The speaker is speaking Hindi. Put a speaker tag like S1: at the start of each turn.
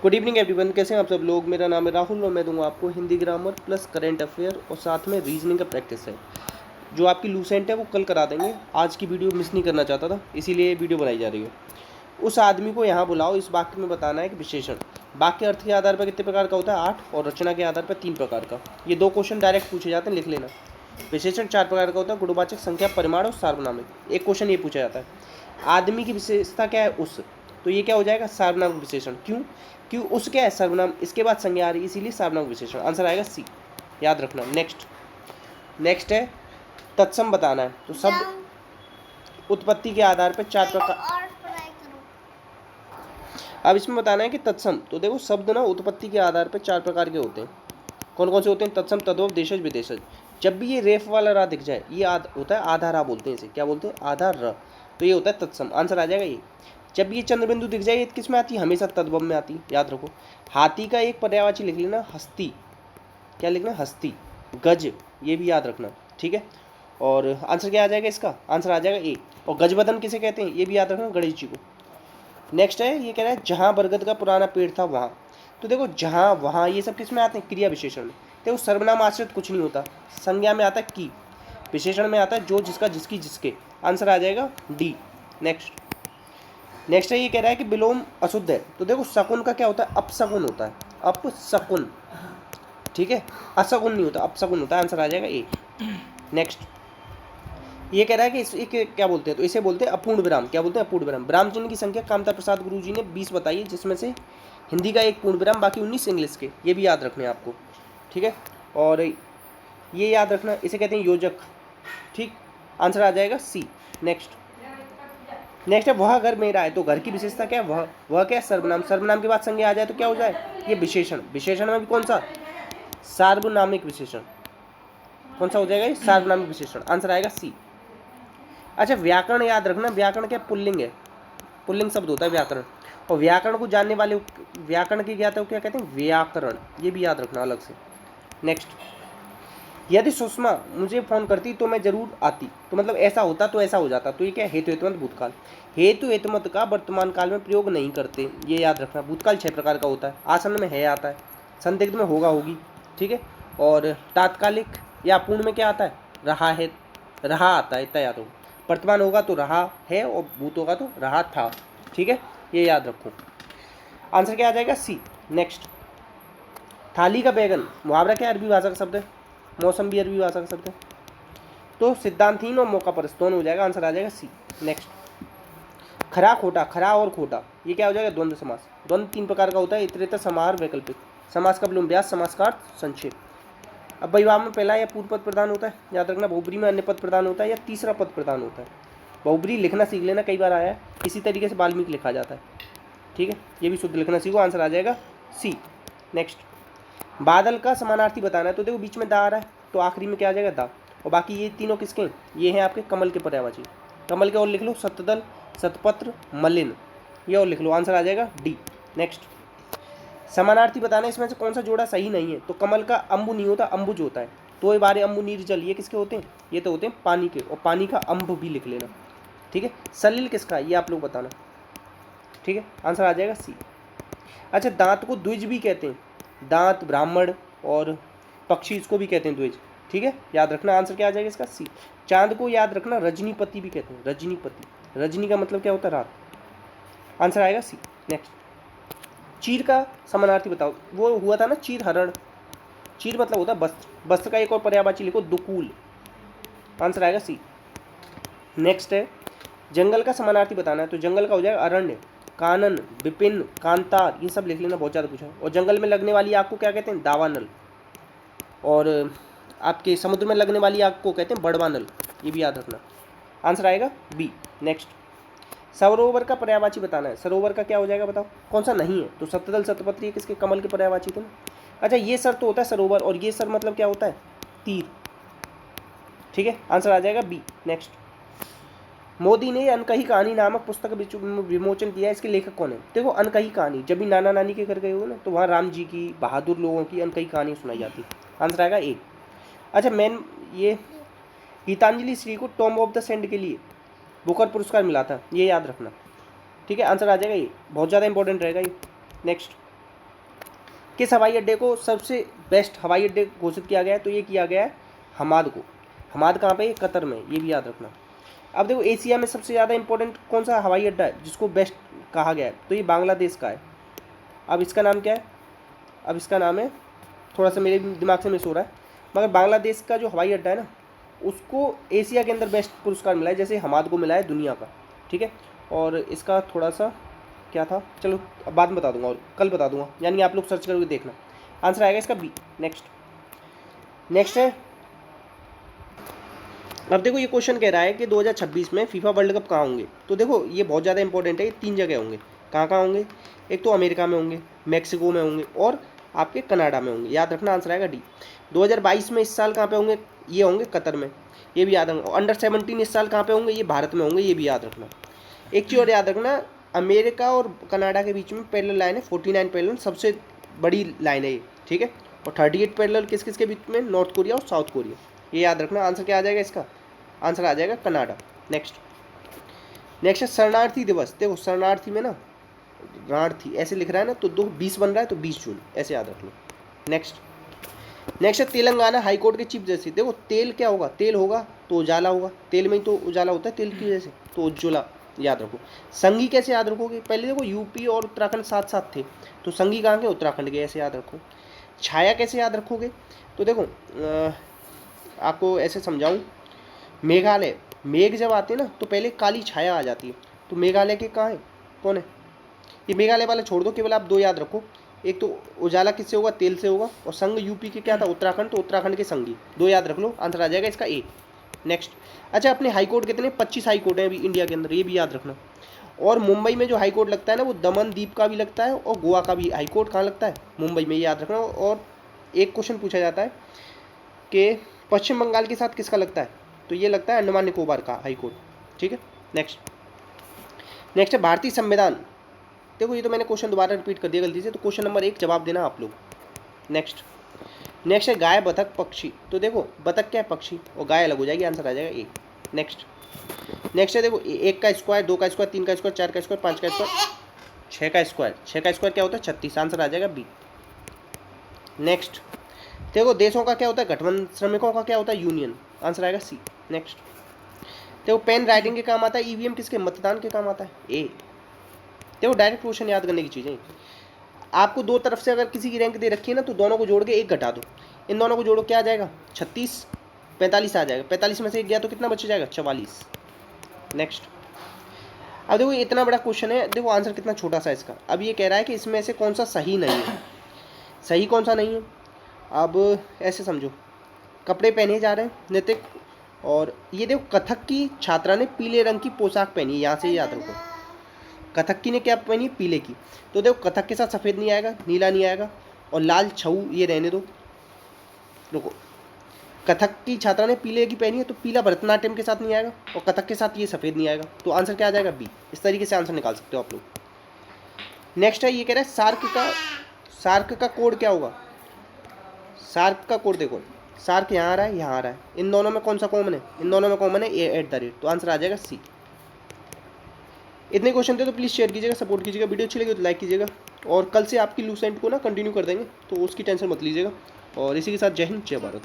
S1: गुड इवनिंग एवरीवन, कैसे हैं आप सब लोग। मेरा नाम है राहुल और मैं दूंगा आपको Hindi grammar plus current affair और साथ में रीजनिंग का प्रैक्टिस है जो आपकी लूसेंट है वो कल करा देंगे। आज की वीडियो मिस नहीं करना चाहता था, इसीलिए वीडियो बनाई जा रही है। उस आदमी को यहाँ बुलाओ, इस वाक्य में बताना है कि विशेषण वाक्य अर्थ के आधार पर कितने प्रकार का होता है 8 और रचना के आधार पर 3 प्रकार का। ये 2 क्वेश्चन डायरेक्ट पूछे जाते हैं, लिख लेना। विशेषण 4 प्रकार का होता है, गुणवाचक, संख्या, परिमाण और सार्वनामिक। एक क्वेश्चन ये पूछा जाता है आदमी की विशेषता क्या है उस, तो ये क्या हो जाएगा सार्वनामिक विशेषण। क्यों? क्यों उस क्या है सर्वनाम, इसके बाद संज्ञा आ रही है इसीलिए सार्वनामिक विशेषण। आंसर आएगा सी, याद रखना। नेक्स्ट है तत्सम बताना है, तो शब्द उत्पत्ति के आधार पर 4 प्रकार। अब इसमें बताना है कि तत्सम, तो देखो शब्द ना उत्पत्ति के आधार पर 4 प्रकार के होते हैं। कौन कौन से होते हैं? तत्सम, तद्भव, देशज, विदेशज। जब भी ये रेफ वाला रा दिख जाए, ये होता है आधा रा बोलते हैं इसे, क्या बोलते हैं? आधा र, तो ये होता है तत्सम। आंसर आ जाएगा ये। जब ये चंद्रबिंदु दिख जाए, ये किस में आती है? हमेशा तद्भव में आती है, याद रखो। हाथी का एक पर्यायवाची लिख लेना, हस्ती। क्या लिखना? हस्ती। गज, ये भी याद रखना, ठीक है। और आंसर क्या आ जाएगा इसका? आंसर आ जाएगा ए। और गजबदन किसे कहते हैं? ये भी याद रखना, गणेश जी को। नेक्स्ट है, ये कह रहा है जहाँ बरगद का पुराना पेड़ था वहाँ। तो देखो जहाँ वहाँ ये सब किस में आते हैं? क्रिया विशेषण में। देखो सर्वनाम आश्रित कुछ नहीं होता, संज्ञा में आता है की, विशेषण में आता है जो, जिसका, जिसकी, जिसके। आंसर आ जाएगा डी। नेक्स्ट है, ये कह रहा है कि विलोम अशुद्ध है। तो देखो शकुन का क्या होता है? अपशकुन होता है, अपशकुन, ठीक है। अशकुन नहीं होता, अपशकुन होता है। आंसर आ जाएगा ए। नेक्स्ट ये कह रहा है कि इस क्या बोलते हैं? तो इसे बोलते हैं अपूर्ण विराम। क्या बोलते हैं? अपूर्ण विराम। विराम चिन्ह की संख्या कामता प्रसाद गुरु जी ने 20 बताई है, जिसमें से हिंदी का एक पूर्ण विराम, बाकी 19 इंग्लिश के। ये भी याद रखने हैं आपको, ठीक है। और ये याद रखना, इसे कहते हैं योजक, ठीक। आंसर आ जाएगा सी। नेक्स्ट है वह घर मेरा है। तो घर की विशेषता क्या है? वह क्या है? सर्वनाम। सर्वनाम के बाद संज्ञा आ जाए तो क्या हो जाए? ये विशेषण। विशेषण में भी कौन सा? सार्वनामिक विशेषण। कौन सा हो जाएगा? ये सार्वनामिक विशेषण। आंसर आएगा सी। अच्छा, व्याकरण याद रखना। व्याकरण क्या? पुल्लिंग है, पुल्लिंग शब्द होता है व्याकरण। और व्याकरण को जानने वाले, व्याकरण की ज्ञाता को क्या कहते हैं? व्याकरण। ये भी याद रखना अलग से। नेक्स्ट, यदि सुषमा मुझे फोन करती तो मैं जरूर आती। तो मतलब ऐसा होता तो ऐसा हो जाता। तो ये क्या? हेतु हेतुमत भूतकाल। हेतु हेतुमत का वर्तमान काल में प्रयोग नहीं करते, ये याद रखना। भूतकाल 6 प्रकार का होता है। आसन में है आता है, संदिग्ध में होगा होगी, ठीक है। और तात्कालिक या पूर्ण में क्या आता है? रहा है, रहा आता है, इतना याद होगा। वर्तमान होगा तो रहा है, और भूत होगा तो रहा था, ठीक है। ये याद रखो। आंसर क्या आ जाएगा? सी। नेक्स्ट, थाली का बैगन मुहावरा क्या अरबी भाषा का शब्द है? मौसम भी अरबी भाषा का शब्द है। तो सिद्धांतहीन और मौका परस्त दोनों हो जाएगा। आंसर आ जाएगा सी। नेक्स्ट, खरा खोटा, खरा और खोटा, ये क्या हो जाएगा? द्वंद्व समास। द्वंद्व 3 प्रकार का होता है, इतरेतर, समाहार, वैकल्पिक। समास का विलोम व्यास, समास का अर्थ संक्षेप। अब विवाह में पहला या पूर्व पद प्रधान होता है, याद रखना। बहुब्री में अन्य पद प्रधान होता है या तीसरा पद प्रधान होता है। बहुब्री लिखना सीख लेना, कई बार आया है। इसी तरीके से वाल्मीकि लिखा जाता है, ठीक है। ये भी शुद्ध लिखना सीखो। आंसर आ जाएगा सी। नेक्स्ट, बादल का समानार्थी बताना है। तो देखो बीच में दा आ रहा है, तो आखिरी में क्या आ जाएगा? दा। और बाकी ये तीनों किसके हैं? ये हैं आपके कमल के पर्यायवाची। कमल के और लिख लो, सतदल, शतपत्र, मलिन, ये और लिख लो। आंसर आ जाएगा डी। नेक्स्ट, समानार्थी बताना है, इसमें से कौन सा जोड़ा सही नहीं है? तो कमल का अम्बु नहीं होता, अम्बुज होता है। तो ये बारे अम्बु नीर जल, ये किसके होते हैं? ये तो होते हैं पानी के, और पानी का अम्ब भी लिख लेना, ठीक है। सलिल किसका? ये आप लोग बताना, ठीक है। आंसर आ जाएगा सी। अच्छा, दांत को द्विज भी कहते हैं। दांत ब्राह्मण और पक्षी, इसको भी कहते हैं द्विज, ठीक है। याद रखना। आंसर क्या आ जाएगा इसका? सी। चांद को याद रखना रजनीपति भी कहते हैं, रजनीपति। रजनी का मतलब क्या होता है? रात। आंसर आएगा सी। नेक्स्ट, चीर का समानार्थी बताओ। वो हुआ था ना चीर हरण, चीर मतलब होता है वस्त्र। वस्त्र का एक और पर्यायवाची लिखो, दुकूल। आंसर आएगा सी। नेक्स्ट है, जंगल का समानार्थी बताना है। तो जंगल का हो जाएगा अरण्य, कानन, विपिन, कांतार, ये सब लिख लेना, बहुत ज़्यादा पूछा है। और जंगल में लगने वाली आग को क्या कहते हैं? दावानल। और आपके समुद्र में लगने वाली आग को कहते हैं बड़वानल, ये भी याद रखना। आंसर आएगा बी। नेक्स्ट, सरोवर का पर्यायवाची बताना है। सरोवर का क्या हो जाएगा बताओ? कौन सा नहीं है? तो सतदल, शतपत्र, ये किसके? कमल के पर्यायवाची थे ना। अच्छा, ये सर तो होता है सरोवर, और ये सर मतलब क्या होता है? तीर, ठीक है। आंसर आ जाएगा बी। नेक्स्ट, मोदी ने अनकही कहानी नामक पुस्तक विमोचन किया है, इसके लेखक कौन है? देखो अनकही कहानी, जब भी नाना नानी के घर गए हो ना, तो वहाँ राम जी की, बहादुर लोगों की अनकही कहानी सुनाई जाती है। आंसर आएगा ए। अच्छा, मैन ये गीतांजलि श्री को टॉम ऑफ द सेंड के लिए बुकर पुरस्कार मिला था, ये याद रखना, ठीक है। आंसर आ जाएगा ये, बहुत ज़्यादा इंपॉर्टेंट रहेगा ये। नेक्स्ट, किस हवाई अड्डे को सबसे बेस्ट हवाई अड्डे घोषित किया गया है? तो ये किया गया है हमाद को। हमाद कहाँ पे? कतर में, ये भी याद रखना। अब देखो एशिया में सबसे ज़्यादा इंपॉर्टेंट कौन सा हवाई अड्डा है जिसको बेस्ट कहा गया है? तो ये बांग्लादेश का है। अब इसका नाम क्या है? अब इसका नाम है, थोड़ा सा मेरे दिमाग से मिस हो रहा है, मगर बांग्लादेश का जो हवाई अड्डा है ना, उसको एशिया के अंदर बेस्ट पुरस्कार मिला है, जैसे हमाद को मिला है दुनिया का, ठीक है। और इसका थोड़ा सा क्या था, चलो अब बाद में बता दूंगा और कल बता दूंगा, यानी आप लोग सर्च करके देखना। आंसर आएगा इसका बी। नेक्स्ट है, अब देखो ये क्वेश्चन कह रहा है कि 2026 में फीफा वर्ल्ड कप कहाँ होंगे? तो देखो ये बहुत ज़्यादा इंपॉर्टेंट है, ये 3 जगह होंगे। कहाँ कहाँ होंगे? एक तो अमेरिका में होंगे, मैक्सिको में होंगे और आपके कनाडा में होंगे, याद रखना। आंसर आएगा डी। 2022 में इस साल कहाँ पे होंगे? ये होंगे कतर में, ये भी याद रखना। अंडर 17 इस साल कहाँ पे होंगे? ये भारत में होंगे, ये भी याद रखना। एक चीज़ और याद रखना, अमेरिका और कनाडा के बीच में पैरेलल लाइन है 49 पैरेलल, सबसे बड़ी लाइन है ये, ठीक है। और 38 पैरेलल किस किस के बीच में? नॉर्थ कोरिया और साउथ कोरिया, ये याद रखना। आंसर क्या आ जाएगा इसका? आंसर आ जाएगा कनाडा। नेक्स्ट है शरणार्थी दिवस। देखो शरणार्थी में ना शरणार्थी ऐसे लिख रहा है ना, तो 20 बन रहा है, तो 20 जून ऐसे याद रख लो। नेक्स्ट है तेलंगाना हाई कोर्ट के चीफ जस्टिस। देखो तेल क्या होगा? तेल होगा तो उजाला होगा, तेल में ही तो उजाला होता है तेल की वजह से, तो उज्ज्वला याद रखो। संघी कैसे याद रखोगे? पहले देखो यूपी और उत्तराखंड साथ साथ थे, तो संघी कहाँ के? उत्तराखंड के, ऐसे याद रखो। छाया कैसे याद रखोगे? तो देखो आपको ऐसे समझाऊँ, मेघालय, मेघ जब आते हैं ना तो पहले काली छाया आ जाती है, तो मेघालय के कहाँ है? कौन है? ये मेघालय वाला छोड़ दो, केवल आप 2 याद रखो। एक तो उजाला किससे होगा? तेल से होगा। और संघ यूपी के क्या था? उत्तराखंड, तो उत्तराखंड के संघी, 2 याद रख लो। आंसर आ जाएगा इसका ए। नेक्स्ट, अच्छा अपने हाई कोर्ट कितने? 25 हाई कोर्ट हैं अभी इंडिया के अंदर, ये भी याद रखना। और मुंबई में जो हाई कोर्ट लगता है ना, वो दमन द्वीप का भी लगता है और गोवा का भी हाई कोर्ट कहाँ लगता है? मुंबई में, ये याद रखना। और एक क्वेश्चन पूछा जाता है कि पश्चिम बंगाल के साथ किसका लगता है? तो ये लगता है अंडमान निकोबार का हाई कोर्ट, ठीक है। नेक्स्ट है भारतीय संविधान। देखो ये तो मैंने क्वेश्चन दोबारा रिपीट कर दिया गलती से, तो क्वेश्चन नंबर 1 जवाब देना आप लोग। नेक्स्ट है गाय, बतख, पक्षी। तो देखो बतख क्या है? पक्षी, और गाय अलग हो जाएगी, आंसर आ जाएगा ए। नेक्स्ट है देखो 1 का स्क्वायर, 2 का स्क्वायर, 3 का स्क्वायर, 4 का स्क्वायर, 5 का स्क्वायर, 6 का स्क्वायर। 6 का स्क्वायर क्या होता है? 36, आंसर आ जाएगा बी। नेक्स्ट देखो देशों का क्या होता है? गठबंधन। श्रमिकों का क्या होता है? यूनियन, आंसर आएगा सी। नेक्स्ट देखो पेन राइटिंग के काम आता है, ईवीएम किसके? मतदान के काम आता है, ए। देखो डायरेक्ट क्वेश्चन याद करने की चीज़ें, आपको 2 तरफ से अगर किसी की रैंक दे रखी है ना, तो दोनों को जोड़ के 1 घटा दो, इन दोनों को जोड़ो, क्या आ जाएगा? 36, 45 आ जाएगा। 45 में से 1 गया तो कितना बच जाएगा? 44। नेक्स्ट, अब देखो इतना बड़ा क्वेश्चन है, देखो आंसर कितना छोटा सा इसका। अब ये कह रहा है कि इसमें से कौन सा सही नहीं है, सही कौन सा नहीं है? अब ऐसे समझो, कपड़े पहने जा रहे हैं नृत्य, और ये देखो कथक की छात्रा ने पीले रंग की पोशाक पहनी है, यहाँ से याद रखो। कथक की ने क्या पहनी है? पीले की। तो देखो कथक के साथ सफ़ेद नहीं आएगा, नीला नहीं आएगा, और लाल छऊ ये रहने दो। रुको, कथक की छात्रा ने पीले की पहनी है, तो पीला भरतनाट्यम के साथ नहीं आएगा, और कथक के साथ ये सफ़ेद नहीं आएगा, तो आंसर क्या आ जाएगा? बी। इस तरीके से आंसर निकाल सकते हो आप लोग। नेक्स्ट है, ये कह रहा है सार्क का कोड क्या होगा? सार्क का कोड देखो, सार्क यहाँ आ रहा है, यहाँ आ रहा है, इन दोनों में कौन सा कॉमन है? इन दोनों में कॉमन है ए@, तो आंसर आ जाएगा सी। इतने क्वेश्चन थे, तो प्लीज़ शेयर कीजिएगा, सपोर्ट कीजिएगा, वीडियो अच्छी लगी तो लाइक कीजिएगा। और कल से आपकी लूसेंट को ना कंटिन्यू कर देंगे, तो उसकी टेंशन मत लीजिएगा। और इसी के साथ जय हिंद, जय भारत।